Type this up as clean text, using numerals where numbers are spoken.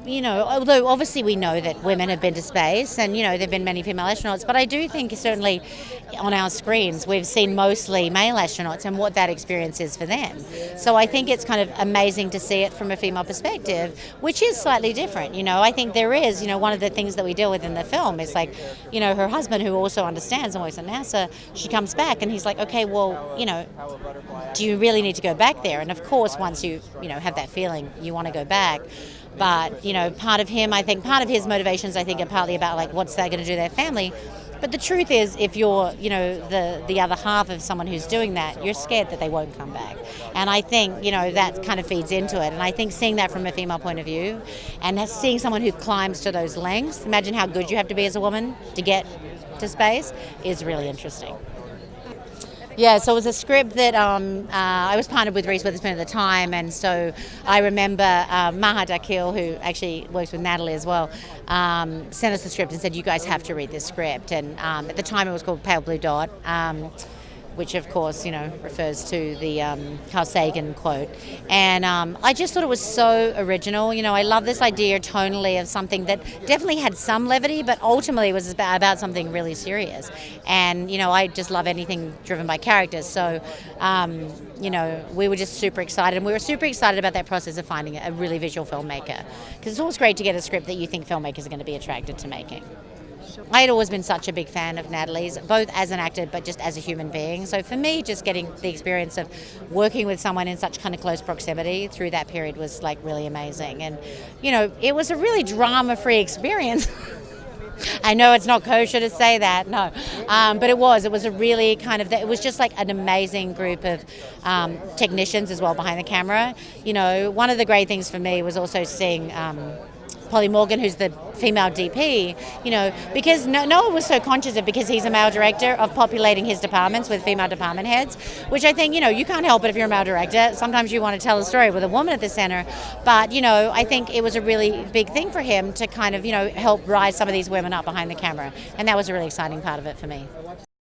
although obviously we know that women have been to space and, there have been many female astronauts, but I do think certainly on our screens we've seen mostly male astronauts and what that experience is for them. So I think it's kind of amazing to see it from a female perspective, which is slightly different. I think there is, one of the things that we deal with in the film is like, her husband, who also understands and works at NASA, she comes back and he's like, okay, well, do you really need to go back there? And of course, once you have that feeling, you want to go back. But, part of his motivations, I think, are partly about, like, what's that going to do to their family. But the truth is, if you're, the other half of someone who's doing that, you're scared that they won't come back. And I think, that kind of feeds into it. And I think seeing that from a female point of view and seeing someone who climbs to those lengths, imagine how good you have to be as a woman to get to space, is really interesting. Yeah, so it was a script that I was partnered with Reese Witherspoon at the time, and so I remember Maha Dakil, who actually works with Natalie as well, sent us the script and said, you guys have to read this script. And at the time it was called Pale Blue Dot, which of course, refers to the Carl Sagan quote. And I just thought it was so original. I love this idea tonally of something that definitely had some levity, but ultimately was about something really serious. And, I just love anything driven by characters. So, we were just super excited. And we were super excited about that process of finding a really visual filmmaker. Because it's always great to get a script that you think filmmakers are going to be attracted to making. I had always been such a big fan of Natalie's, both as an actor but just as a human being. So for me, just getting the experience of working with someone in such kind of close proximity through that period was like really amazing. And, it was a really drama-free experience. I know it's not kosher to say that, no. But it was a really it was just like an amazing group of technicians as well behind the camera. One of the great things for me was also seeing Polly Morgan, who's the female DP, because Noah was so conscious of, because he's a male director, of populating his departments with female department heads, which I think, you can't help it if you're a male director. Sometimes you want to tell a story with a woman at the center. But, I think it was a really big thing for him to kind of, help rise some of these women up behind the camera. And that was a really exciting part of it for me.